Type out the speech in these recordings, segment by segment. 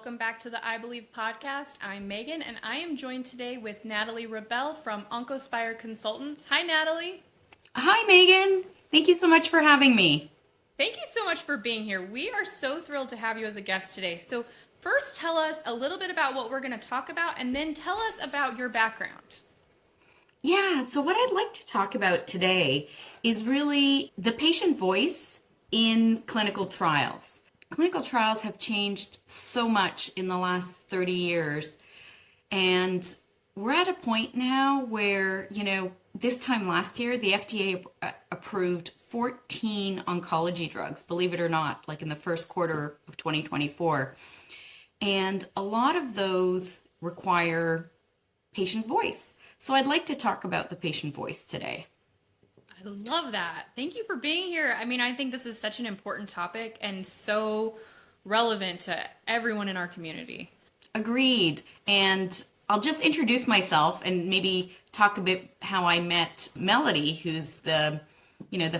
welcome back to the I Believe podcast. I'm Megan, and I am joined today with Nathalie Riebel from Oncospire Consultants. Hi, Nathalie. Hi, Megan. Thank you so much for having me. Thank you so much for being here. We are so thrilled to have you as a guest today. So, first, tell us a little bit about what we're going to talk about, and then tell us about your background. Yeah, so what I'd like to talk about today is really the patient voice in clinical trials. Clinical trials have changed so much in the last 30 years, and we're at a point now where, this time last year, the FDA approved 14 oncology drugs, believe it or not, like in the first quarter of 2024. And a lot of those require patient voice. So I'd like to talk about the patient voice today. I love that. Thank you for being here. I think this is such an important topic and so relevant to everyone in our community. Agreed. And I'll just introduce myself and maybe talk a bit how I met Melody, who's the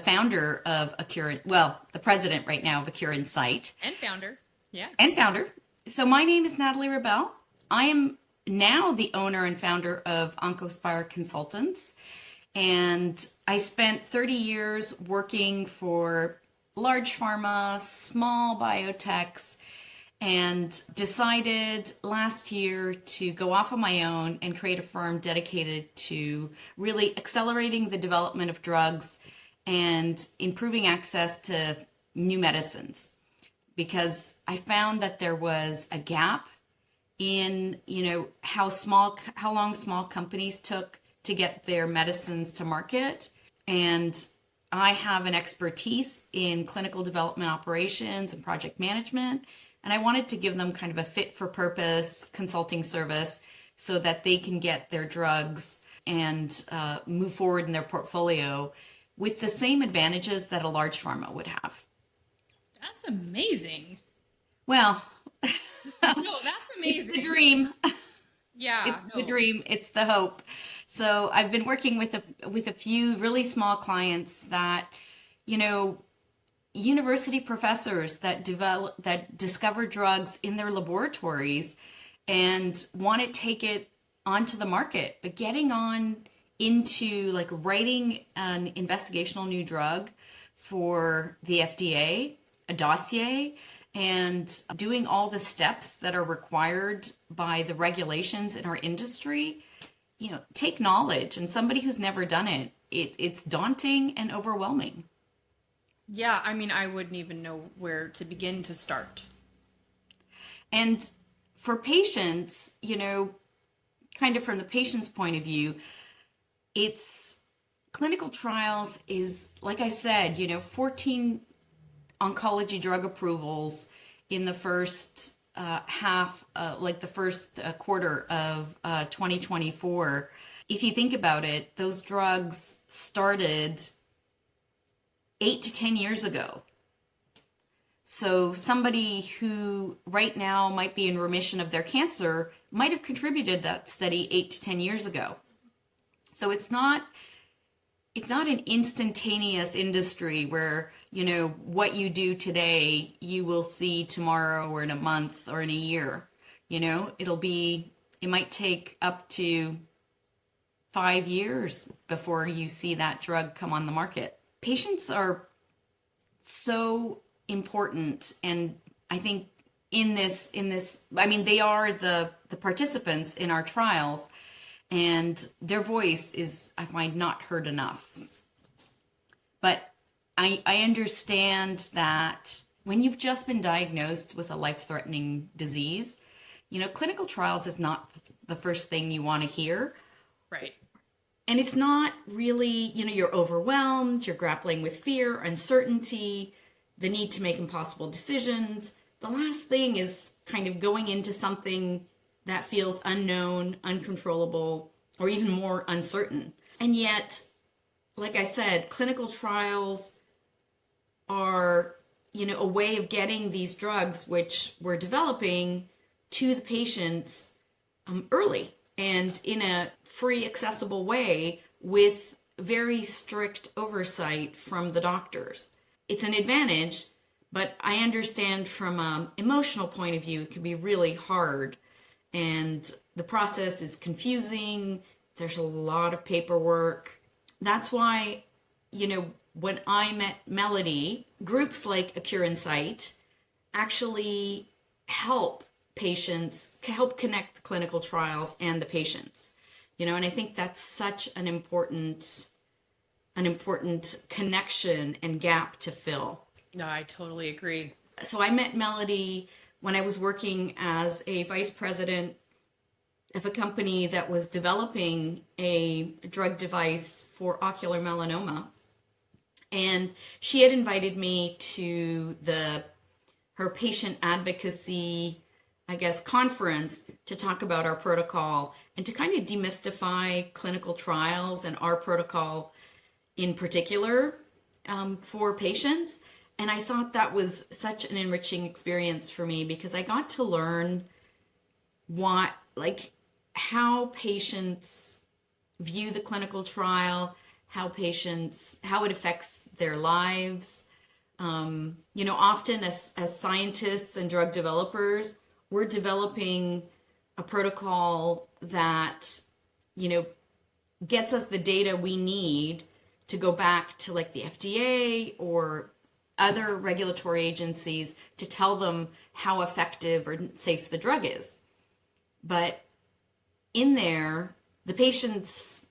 founder of the president right now of Accure Insight. And founder. Yeah. And founder. So my name is Nathalie Riebel. I am now the owner and founder of Oncospire Consultants. And I spent 30 years working for large pharma, small biotechs, and decided last year to go off on my own and create a firm dedicated to really accelerating the development of drugs and improving access to new medicines. Because I found that there was a gap in, how long small companies took to get their medicines to market. And I have an expertise in clinical development operations and project management. And I wanted to give them kind of a fit for purpose consulting service so that they can get their drugs and move forward in their portfolio with the same advantages that a large pharma would have. That's amazing. Well, no, that's amazing. It's the dream. Yeah. It's the dream. It's the hope. So I've been working with a few really small clients that, university professors that discover drugs in their laboratories and want to take it onto the market, but getting on into like writing an investigational new drug for the FDA, a dossier, and doing all the steps that are required by the regulations in our industry, take knowledge. And somebody who's never done it, it's daunting and overwhelming. Yeah, I wouldn't even know where to begin to start. And for patients, kind of from the patient's point of view, it's clinical trials is, like I said, 14 oncology drug approvals in the first quarter of 2024. If you think about it, those drugs started 8 to 10 years ago. So somebody who right now might be in remission of their cancer might have contributed that study 8 to 10 years ago. So it's not an instantaneous industry where, what you do today, you will see tomorrow or in a month or in a year. It might take up to 5 years before you see that drug come on the market. Patients are so important. And I think they are the participants in our trials, and their voice is, I find, not heard enough. But I understand that when you've just been diagnosed with a life-threatening disease, clinical trials is not the first thing you want to hear. Right. And it's not really, you're overwhelmed, you're grappling with fear, uncertainty, the need to make impossible decisions. The last thing is kind of going into something that feels unknown, uncontrollable, or even more uncertain. And yet, like I said, clinical trials are, a way of getting these drugs, which we're developing, to the patients early and in a free, accessible way with very strict oversight from the doctors. It's an advantage, But I understand from an emotional point of view, it can be really hard. And the process is confusing. There's a lot of paperwork. That's why, when I met Melody, groups like A Cure in Sight actually help patients, help connect the clinical trials and the patients. And I think that's such an important connection and gap to fill. No, I totally agree. So I met Melody when I was working as a vice president of a company that was developing a drug device for ocular melanoma. And she had invited me to her patient advocacy, I guess, conference to talk about our protocol and to kind of demystify clinical trials and our protocol in particular for patients. And I thought that was such an enriching experience for me because I got to learn how patients view the clinical trial, how it affects their lives. Often as scientists and drug developers, we're developing a protocol that, gets us the data we need to go back to like the FDA or other regulatory agencies to tell them how effective or safe the drug is. But in there, the patient's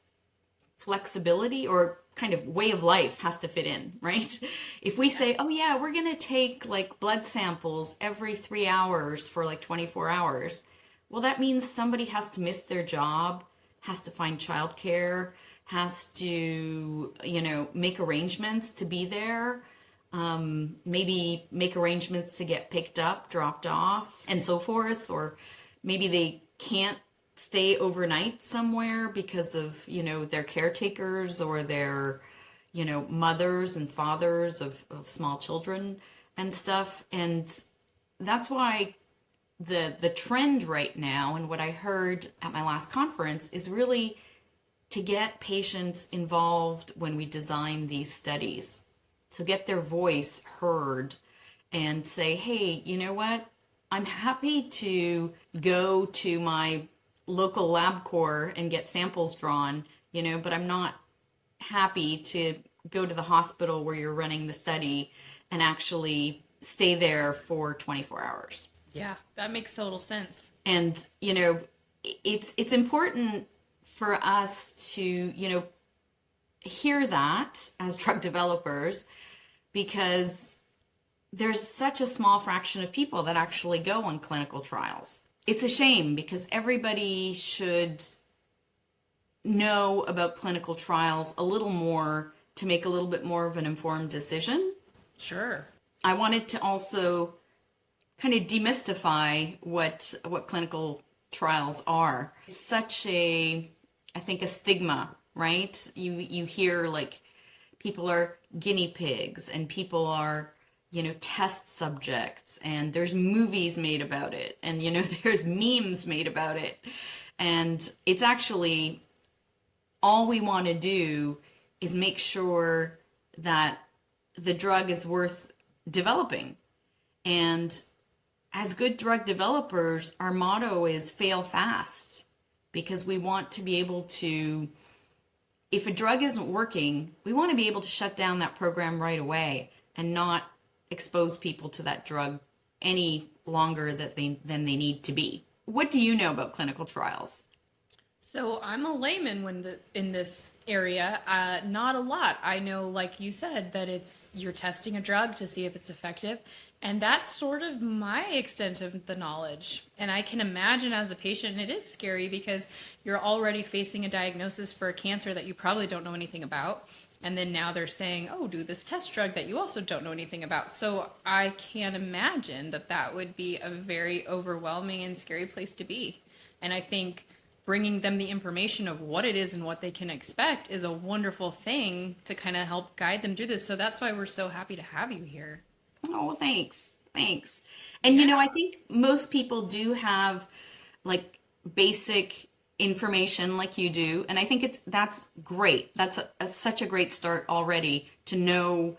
flexibility or kind of way of life has to fit in, right? If we say, oh yeah, we're going to take like blood samples every 3 hours for like 24 hours, well, that means somebody has to miss their job, has to find childcare, has to, make arrangements to be there, maybe make arrangements to get picked up, dropped off, and so forth. Or maybe they can't stay overnight somewhere because of, their caretakers or their, mothers and fathers of small children and stuff. And that's why the trend right now, and what I heard at my last conference, is really to get patients involved when we design these studies. So get their voice heard and say, hey, you know what? I'm happy to go to my local LabCorp and get samples drawn, but I'm not happy to go to the hospital where you're running the study and actually stay there for 24 hours. Yeah, that makes total sense. And, it's important for us to, hear that as drug developers, because there's such a small fraction of people that actually go on clinical trials. It's a shame because everybody should know about clinical trials a little more to make a little bit more of an informed decision. Sure. I wanted to also kind of demystify what clinical trials are. It's such I think a stigma, right? You hear like people are guinea pigs and people are, test subjects, and there's movies made about it, and, there's memes made about it. And it's actually all we want to do is make sure that the drug is worth developing. And as good drug developers, our motto is fail fast, because we want to be able to, if a drug isn't working, we want to be able to shut down that program right away and not expose people to that drug any longer than they need to be. What do you know about clinical trials? So I'm a layman in this area. Not a lot. I know, like you said, that you're testing a drug to see if it's effective. And that's sort of my extent of the knowledge. And I can imagine as a patient, it is scary because you're already facing a diagnosis for a cancer that you probably don't know anything about. And then now they're saying, oh, do this test drug that you also don't know anything about. So I can imagine that would be a very overwhelming and scary place to be. And I think bringing them the information of what it is and what they can expect is a wonderful thing to kind of help guide them through this. So that's why we're so happy to have you here. Oh, thanks. Thanks. And, I think most people do have like basic information like you do. And I think that's great. That's such a great start already to know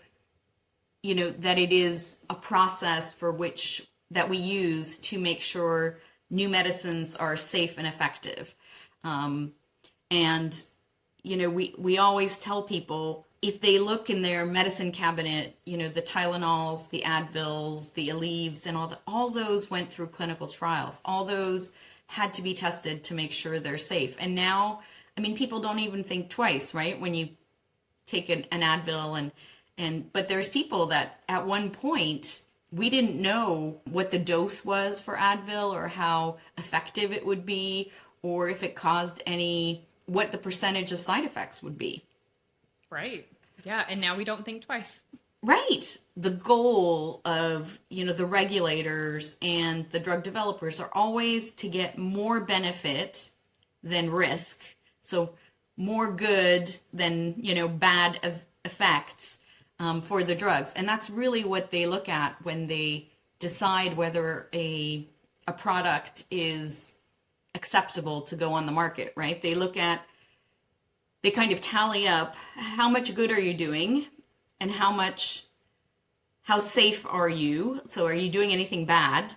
that it is a process for which that we use to make sure new medicines are safe and effective. And we always tell people, if they look in their medicine cabinet, the Tylenols, the Advils, the Aleve, and all those went through clinical trials. All those had to be tested to make sure they're safe. And now, people don't even think twice, right? When you take an Advil but there's people that at one point we didn't know what the dose was for Advil or how effective it would be, or if it caused what the percentage of side effects would be. Right. Yeah. And now we don't think twice. Right. The goal of, the regulators and the drug developers are always to get more benefit than risk. So more good than, bad effects for the drugs. And that's really what they look at when they decide whether a product is acceptable to go on the market, right? They kind of tally up how much good are you doing and how safe are you? So are you doing anything bad?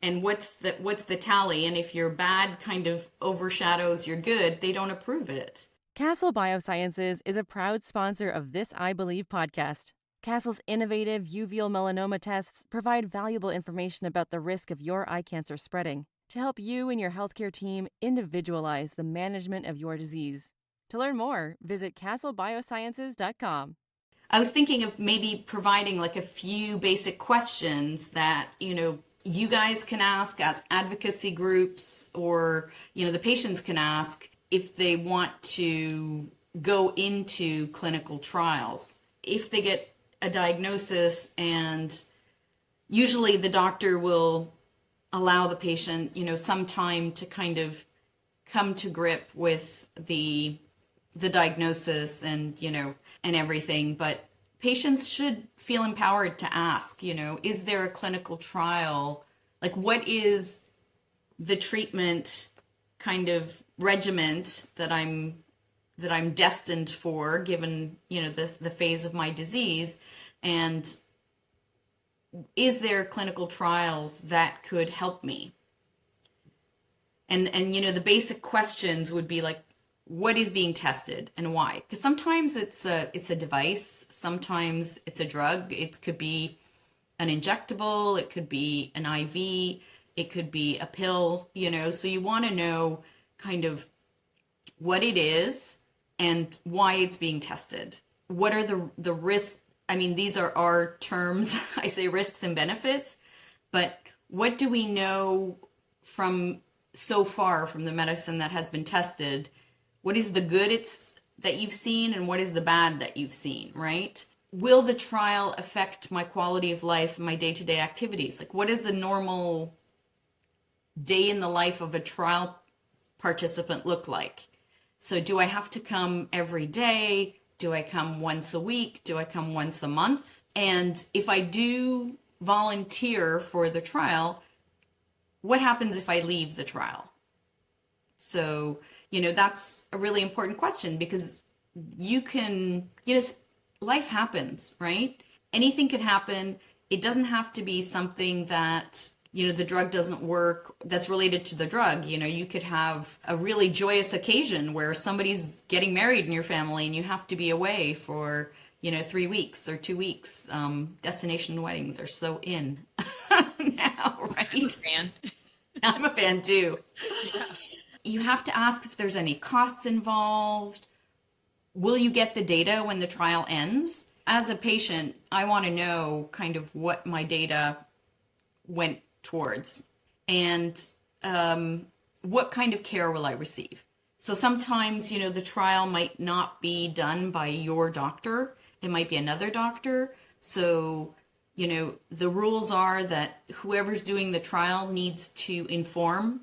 And what's the tally? And if your bad kind of overshadows your good, they don't approve it. Castle Biosciences is a proud sponsor of this I Believe podcast. Castle's innovative uveal melanoma tests provide valuable information about the risk of your eye cancer spreading to help you and your healthcare team individualize the management of your disease. To learn more, visit castlebiosciences.com. I was thinking of maybe providing like a few basic questions that, you guys can ask as advocacy groups, or, the patients can ask if they want to go into clinical trials. If they get a diagnosis, and usually the doctor will allow the patient, some time to kind of come to grip with the diagnosis and, and everything. But patients should feel empowered to ask, is there a clinical trial? Like, what is the treatment kind of regiment that I'm destined for, given, the phase of my disease? And is there clinical trials that could help me? And the basic questions would be like, what is being tested and why? Because sometimes it's a device, sometimes it's a drug. It could be an injectable, it could be an IV, it could be a pill, so you want to know kind of what it is and why it's being tested. What are the risks? These are our terms. I say risks and benefits, but what do we know so far from the medicine that has been tested? What is the good that you've seen, and what is the bad that you've seen, right? Will the trial affect my quality of life and my day-to-day activities? Like, what does a normal day in the life of a trial participant look like? So do I have to come every day? Do I come once a week? Do I come once a month? And if I do volunteer for the trial, what happens if I leave the trial? So, that's a really important question, because life happens, right? Anything could happen. It doesn't have to be something that, the drug doesn't work that's related to the drug. You could have a really joyous occasion where somebody's getting married in your family and you have to be away for, 3 weeks or 2 weeks. Destination weddings are so in now, right? I'm a fan. I'm a fan too. Yeah. You have to ask if there's any costs involved. Will you get the data when the trial ends? As a patient, I want to know kind of what my data went towards, and what kind of care will I receive. So sometimes, the trial might not be done by your doctor. It might be another doctor. So, the rules are that whoever's doing the trial needs to inform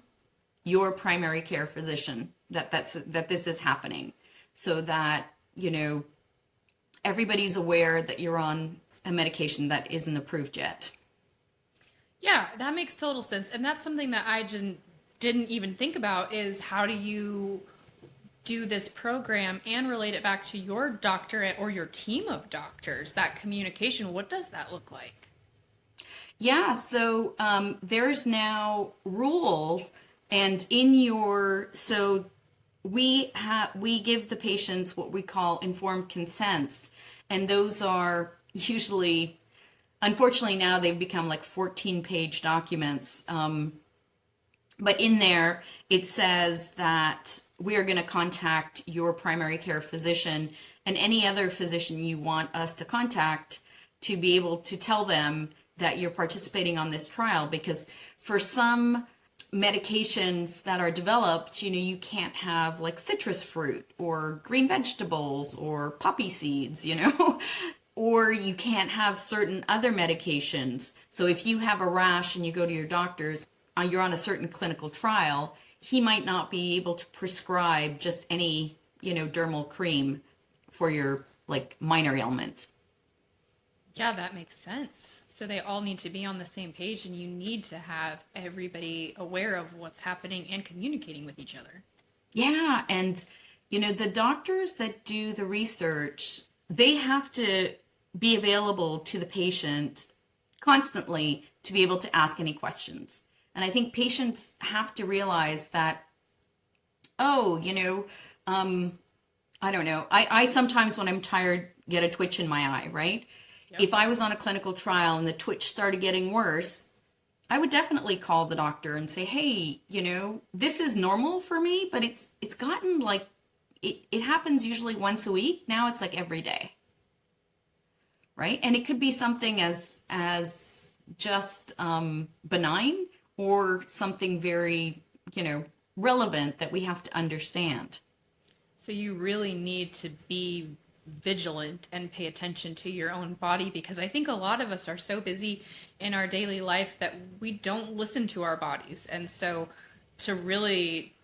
your primary care physician that this is happening, so that, everybody's aware that you're on a medication that isn't approved yet. Yeah, that makes total sense. And that's something that I just didn't even think about, is how do you do this program and relate it back to your doctor or your team of doctors, that communication, what does that look like? Yeah, so there's now rules, and we give the patients what we call informed consents, and those are usually, unfortunately, now they've become like 14-page documents. But in there, it says that we are going to contact your primary care physician and any other physician you want us to contact to be able to tell them that you're participating on this trial. Because for some medications that are developed, you can't have like citrus fruit or green vegetables or poppy seeds, or you can't have certain other medications. So if you have a rash and you go to your doctor's, you're on a certain clinical trial, he might not be able to prescribe just any, dermal cream for your like minor ailment. Yeah, that makes sense. So they all need to be on the same page, and you need to have everybody aware of what's happening and communicating with each other. Yeah, and the doctors that do the research, they have to be available to the patient constantly to be able to ask any questions. And I think patients have to realize that, oh, I don't know. I sometimes when I'm tired get a twitch in my eye, right? Yep. If I was on a clinical trial and the twitch started getting worse, I would definitely call the doctor and say, hey, this is normal for me, but it's gotten like, it happens usually once a week. Now it's like every day, right? And it could be something as just benign or something very, relevant that we have to understand. So you really need to be vigilant and pay attention to your own body, because I think a lot of us are so busy in our daily life that we don't listen to our bodies. And so to really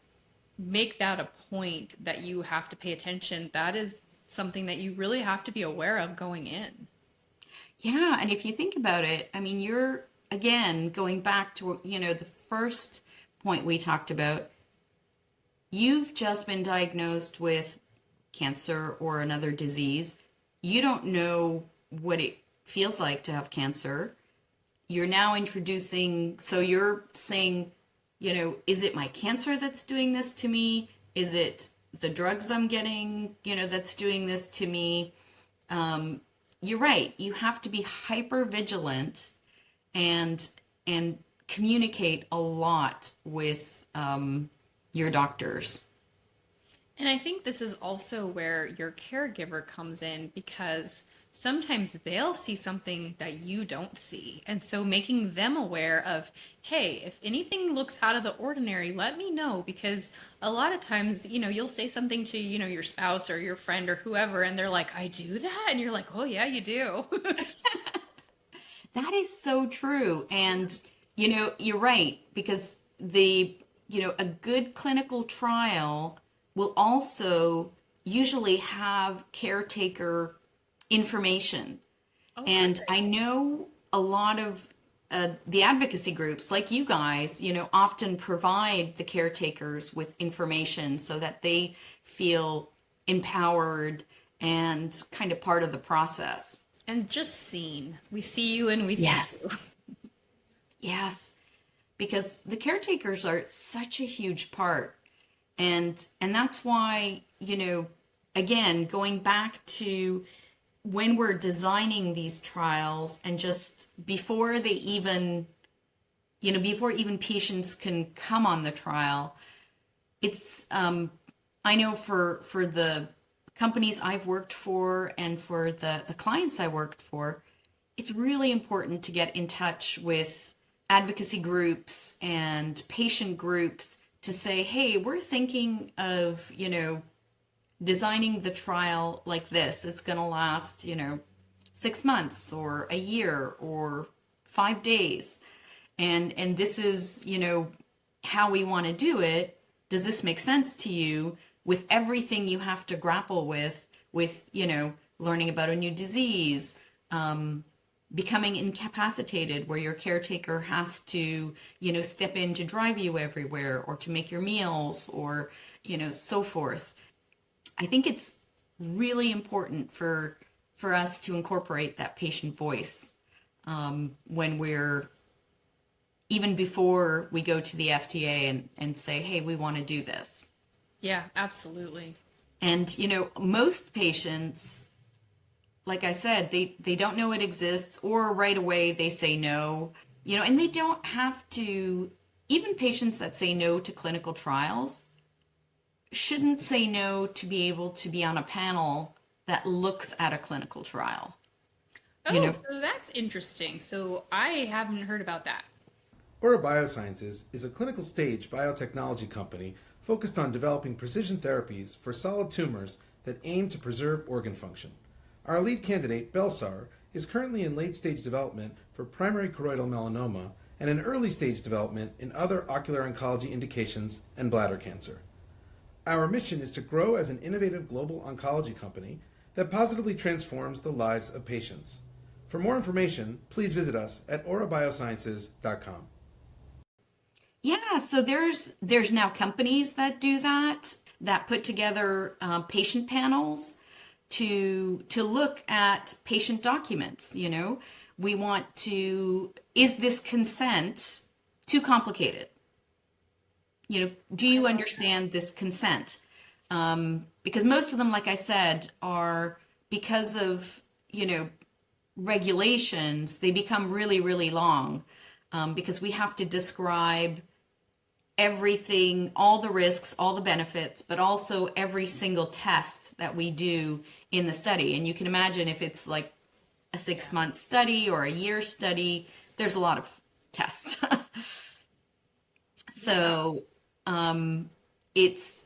make that a point that you have to pay attention, that is something that you really have to be aware of going in. Yeah, and if you think about it, I mean, you're again going back to, the first point we talked about. You've just been diagnosed with cancer or another disease. You don't know what it feels like to have cancer. You're now introducing, so you're saying, is it my cancer that's doing this to me? Is it the drugs I'm getting, that's doing this to me? You're right. You have to be hyper vigilant and communicate a lot with your doctors. And I think this is also where your caregiver comes in, because sometimes they'll see something that you don't see. And so making them aware of, hey, if anything looks out of the ordinary, let me know. Because a lot of times, you'll say something to, your spouse or your friend or whoever, and they're like, I do that? And you're like, oh, yeah, you do. That is so true. And, you're right, because a good clinical trial will also usually have caretaker information. Oh, and great. I know a lot of the advocacy groups like you guys, often provide the caretakers with information so that they feel empowered and kind of part of the process. And just seen. We see you and we Yes. thank you. Yes, because the caretakers are such a huge part. And that's why, again, going back to when we're designing these trials and just before they even, before even patients can come on the trial, it's, I know for the companies I've worked for and for the clients I worked for, it's really important to get in touch with advocacy groups and patient groups to say, hey, we're thinking of, designing the trial like this. It's going to last, 6 months or a year or 5 days. And this is, how we want to do it. Does this make sense to you with everything you have to grapple with, learning about a new disease, becoming incapacitated where your caretaker has to, step in to drive you everywhere or to make your meals or, so forth. I think it's really important for us to incorporate that patient voice when we're even before we go to the FDA and say, hey, we want to do this. Yeah, absolutely. And, most patients, like I said, they don't know it exists, or right away they say no, and they don't have to, even patients that say no to clinical trials shouldn't say no to be able to be on a panel that looks at a clinical trial. Oh, so that's interesting. So I haven't heard about that. Aura Biosciences is a clinical stage biotechnology company focused on developing precision therapies for solid tumors that aim to preserve organ function. Our lead candidate, Belsar, is currently in late-stage development for primary choroidal melanoma and in early-stage development in other ocular oncology indications and bladder cancer. Our mission is to grow as an innovative global oncology company that positively transforms the lives of patients. For more information, please visit us at aurabiosciences.com. Yeah, so there's now companies that do that put together patient panels to look at patient documents. We want to, is this consent too complicated? Do you understand this consent? Because most of them, like I said, are because of regulations. They become really, really long because we have to describe everything, all the risks, all the benefits, but also every single test that we do in the study. And you can imagine if it's like a 6-month study or a year study, there's a lot of tests. So it's,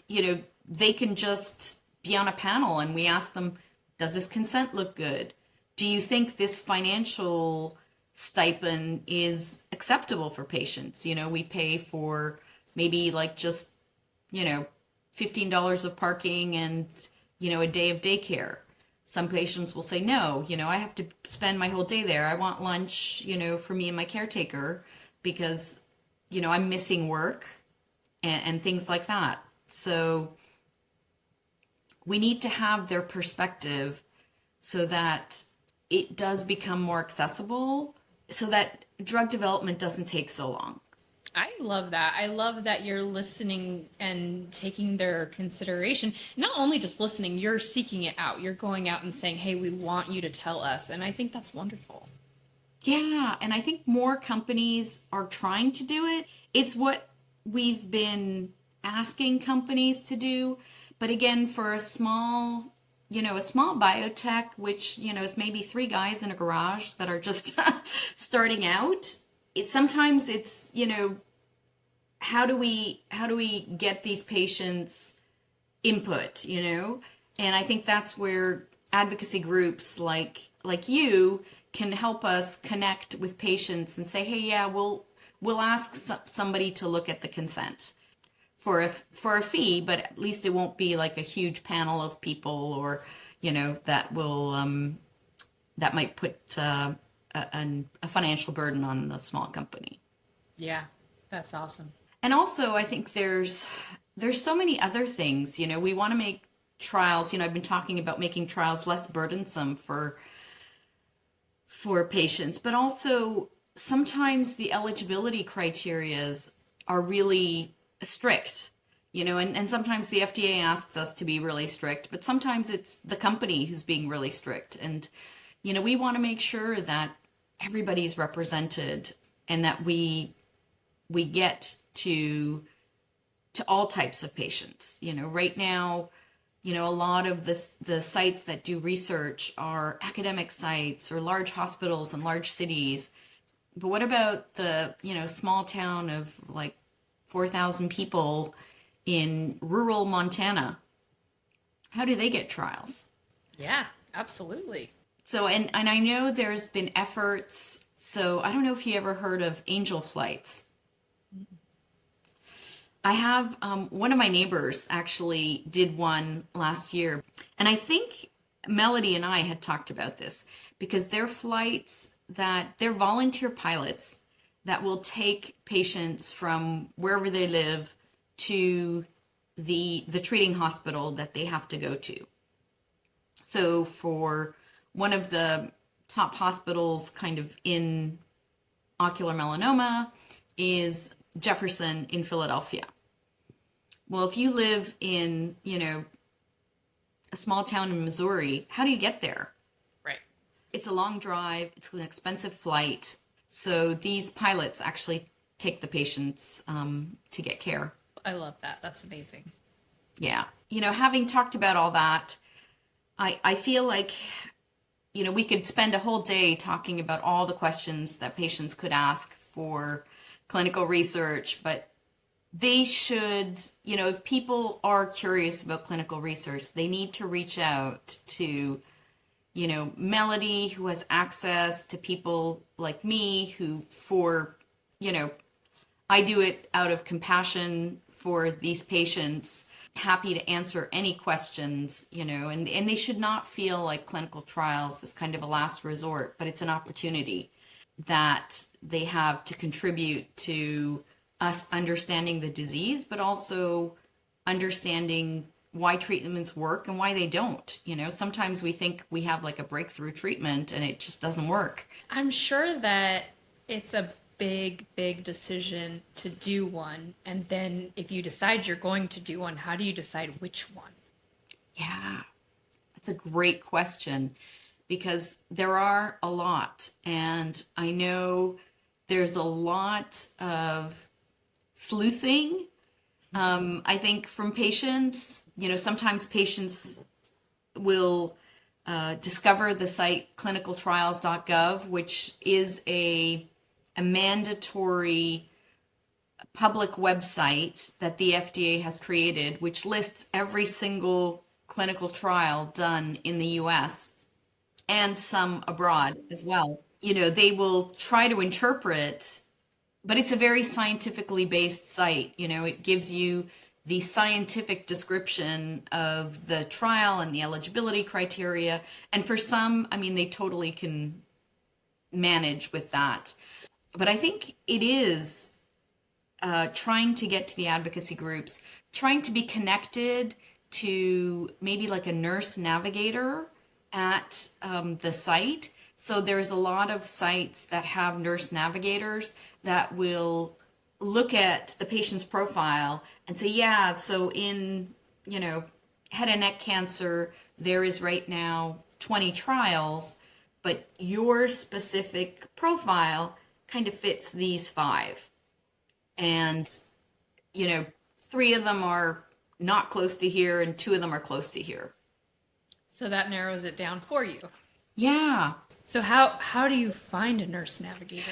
they can just be on a panel and we ask them, does this consent look good? Do you think this financial stipend is acceptable for patients? We pay for maybe like just, $15 of parking and, a day of daycare. Some patients will say, no, I have to spend my whole day there. I want lunch, for me and my caretaker because, I'm missing work and things like that. So we need to have their perspective so that it does become more accessible, so that drug development doesn't take so long. I love that. I love that you're listening and taking their consideration. Not only just listening, you're seeking it out. You're going out and saying, hey, we want you to tell us. And I think that's wonderful. Yeah, and I think more companies are trying to do it. It's what we've been asking companies to do. But again, for a small biotech, which, is maybe 3 guys in a garage that are just starting out, sometimes it's, how do we get these patients input, and I think that's where advocacy groups like you can help us connect with patients and say, hey, yeah, we'll ask somebody to look at the consent for a fee, but at least it won't be like a huge panel of people or, that will that might put a financial burden on the small company. Yeah, that's awesome. And also, I think there's so many other things. We want to make trials. I've been talking about making trials less burdensome for patients, but also sometimes the eligibility criterias are really strict. And sometimes the FDA asks us to be really strict, but sometimes it's the company who's being really strict. And we want to make sure that everybody's represented and that we get to all types of patients. Right now, a lot of the sites that do research are academic sites or large hospitals in large cities. But what about the, small town of like 4,000 people in rural Montana? How do they get trials? Yeah, absolutely. So, and I know there's been efforts. So I don't know if you ever heard of angel flights. I have one of my neighbors actually did one last year. And I think Melody and I had talked about this because they're flights that they're volunteer pilots that will take patients from wherever they live to the treating hospital that they have to go to. So for one of the top hospitals kind of in ocular melanoma is Jefferson in Philadelphia. Well, if you live in, a small town in Missouri, how do you get there? Right. It's a long drive, it's an expensive flight. So these pilots actually take the patients to get care. I love that. That's amazing. Yeah. Having talked about all that, I feel like, we could spend a whole day talking about all the questions that patients could ask for clinical research, but they should, if people are curious about clinical research, they need to reach out to, Melody, who has access to people like me who I do it out of compassion for these patients, happy to answer any questions, and they should not feel like clinical trials is kind of a last resort, but it's an opportunity that they have to contribute to us understanding the disease, but also understanding why treatments work and why they don't. Sometimes we think we have like a breakthrough treatment and it just doesn't work. I'm sure that it's a big, big decision to do one. And then if you decide you're going to do one, how do you decide which one? Yeah, that's a great question because there are a lot. And I know there's a lot of sleuthing, I think, from patients. Sometimes patients will discover the site clinicaltrials.gov, which is a mandatory public website that the FDA has created, which lists every single clinical trial done in the US and some abroad as well. They will try to interpret, but it's a very scientifically based site. It gives you the scientific description of the trial and the eligibility criteria. And for some, they totally can manage with that. But I think it is trying to get to the advocacy groups, trying to be connected to maybe like a nurse navigator at the site. So there's a lot of sites that have nurse navigators that will look at the patient's profile and say, yeah, so in, head and neck cancer, there is right now 20 trials, but your specific profile kind of fits these 5. And, 3 of them are not close to here and 2 of them are close to here. So that narrows it down for you. Yeah. So how do you find a nurse navigator?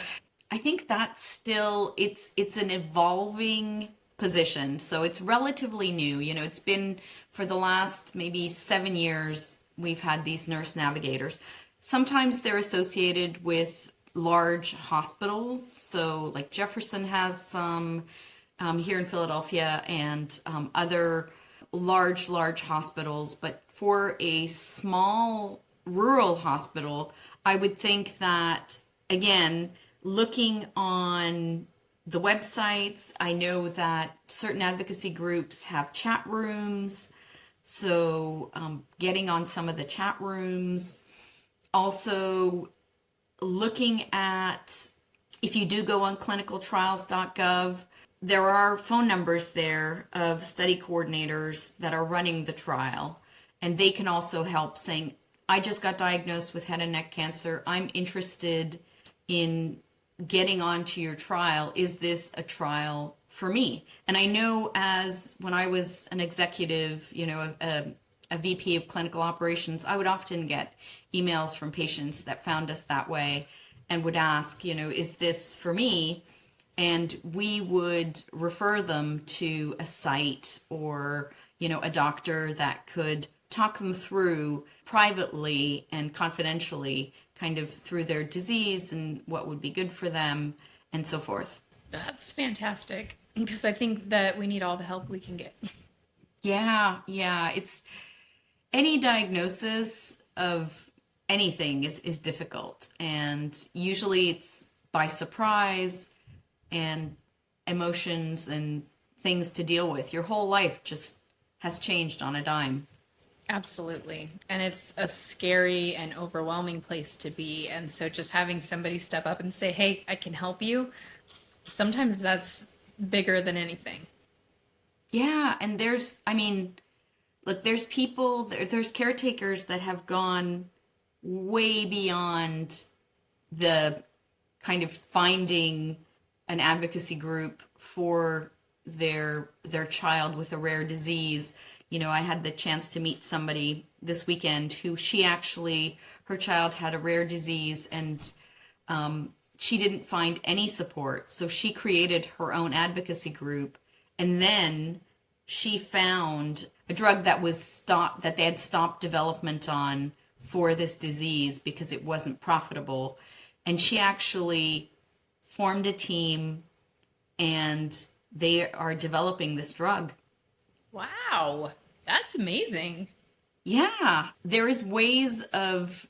I think that's still, it's an evolving position. So it's relatively new. It's been for the last maybe 7 years, we've had these nurse navigators. Sometimes they're associated with large hospitals. So like Jefferson has some here in Philadelphia and other large hospitals. But for a small rural hospital, I would think that, again, looking on the websites, I know that certain advocacy groups have chat rooms. So getting on some of the chat rooms. Also looking at, if you do go on clinicaltrials.gov, there are phone numbers there of study coordinators that are running the trial. And they can also help saying, I just got diagnosed with head and neck cancer. I'm interested in getting onto your trial. Is this a trial for me? And I know as when I was an executive, a VP of clinical operations, I would often get emails from patients that found us that way and would ask, is this for me? And we would refer them to a site or, a doctor that could talk them through privately and confidentially kind of through their disease and what would be good for them and so forth. That's fantastic, because I think that we need all the help we can get. Yeah. It's any diagnosis of anything is difficult, and usually it's by surprise and emotions and things to deal with. Your whole life just has changed on a dime. Absolutely. And it's a scary and overwhelming place to be. And so just having somebody step up and say, hey, I can help you, sometimes that's bigger than anything. Yeah, and I mean, look, there's people, there's caretakers that have gone way beyond the kind of finding an advocacy group for their child with a rare disease. You know, I had the chance to meet somebody this weekend who her child had a rare disease, and she didn't find any support. So she created her own advocacy group, and then she found a drug that they had stopped development on for this disease because it wasn't profitable. And she actually formed a team, and they are developing this drug. Wow, that's amazing. Yeah, there is ways of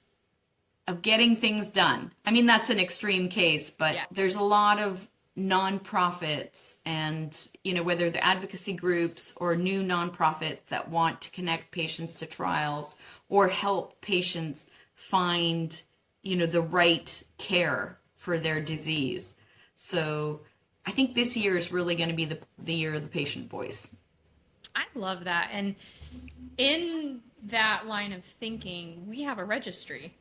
getting things done. I mean, that's an extreme case, but Yeah. there's a lot of nonprofits and, you know, whether they're advocacy groups or new nonprofits that want to connect patients to trials or help patients find, you know, the right care for their disease. So I think this year is really going to be the year of the patient voice. I love that. And in that line of thinking, we have a registry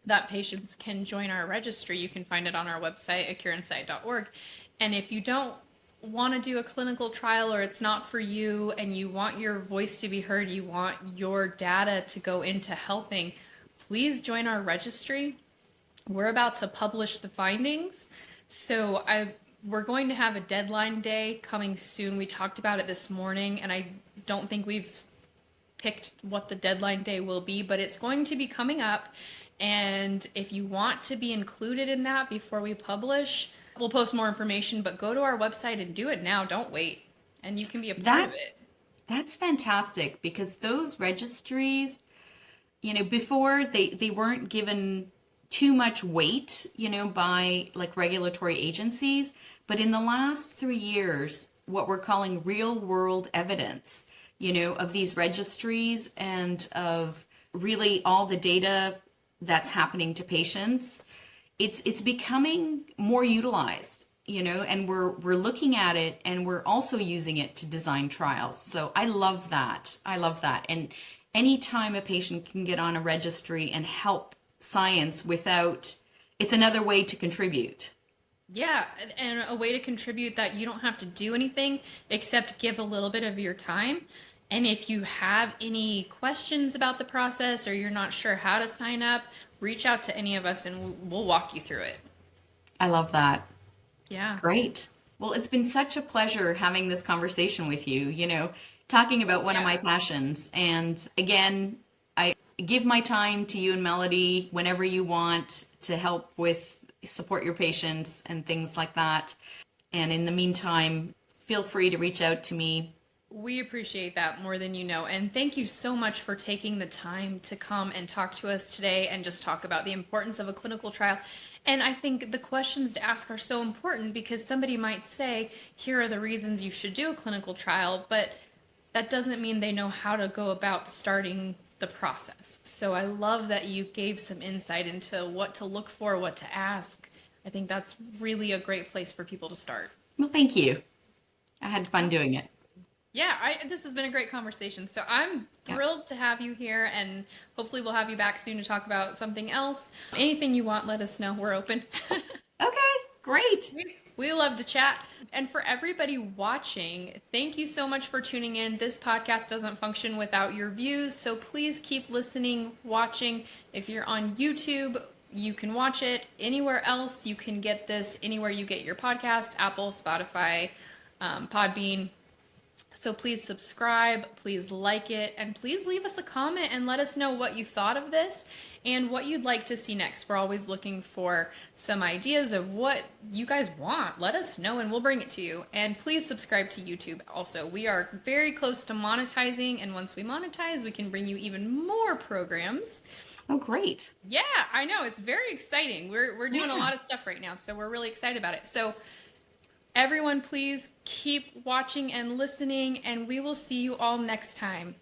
that patients can join our registry. You can find it on our website at cureinsight.org. And if you don't want to do a clinical trial, or it's not for you and you want your voice to be heard, you want your data to go into helping, please join our registry. We're about to publish the findings. So we're going to have a deadline day coming soon. We talked about it this morning, and I don't think we've picked what the deadline day will be, but it's going to be coming up. And if you want to be included in that before we publish, we'll post more information, but go to our website and do it now. Don't wait. And you can be a part of it. That's fantastic, because those registries, you know, before they weren't given too much weight, you know, by like regulatory agencies. But in the last 3 years, what we're calling real world evidence, you know, of these registries and of really all the data that's happening to patients, it's becoming more utilized, you know, and we're looking at it, and we're also using it to design trials. So I love that. And anytime a patient can get on a registry and help science it's another way to contribute. Yeah, and a way to contribute that you don't have to do anything except give a little bit of your time. And if you have any questions about the process, or you're not sure how to sign up, reach out to any of us and we'll walk you through it. I love that. Yeah. Great. Well, it's been such a pleasure having this conversation with you, you know, talking about one of my passions. And again, I give my time to you and Melody whenever you want to help support your patients and things like that. And in the meantime, feel free to reach out to me. We appreciate that more than you know. And thank you so much for taking the time to come and talk to us today and just talk about the importance of a clinical trial. And I think the questions to ask are so important, because somebody might say, here are the reasons you should do a clinical trial, but that doesn't mean they know how to go about starting the process. So I love that you gave some insight into what to look for, what to ask. I think that's really a great place for people to start. Well, thank you. I had fun doing it. Yeah, this has been a great conversation. So I'm thrilled to have you here, and hopefully we'll have you back soon to talk about something else. Anything you want, let us know. We're open. Okay, great. We love to chat. And for everybody watching, thank you so much for tuning in. This podcast doesn't function without your views, so please keep listening, watching. If you're on YouTube, you can watch it. Anywhere else, you can get this anywhere you get your podcasts, Apple, Spotify, Podbean. So please subscribe, please like it, and please leave us a comment and let us know what you thought of this and what you'd like to see next. We're always looking for some ideas of what you guys want. Let us know and we'll bring it to you. And please subscribe to YouTube also. We are very close to monetizing, and once we monetize, we can bring you even more programs. Oh, great. Yeah, I know. It's very exciting. We're doing a lot of stuff right now, so we're really excited about it. So Everyone, please keep watching and listening, and we will see you all next time.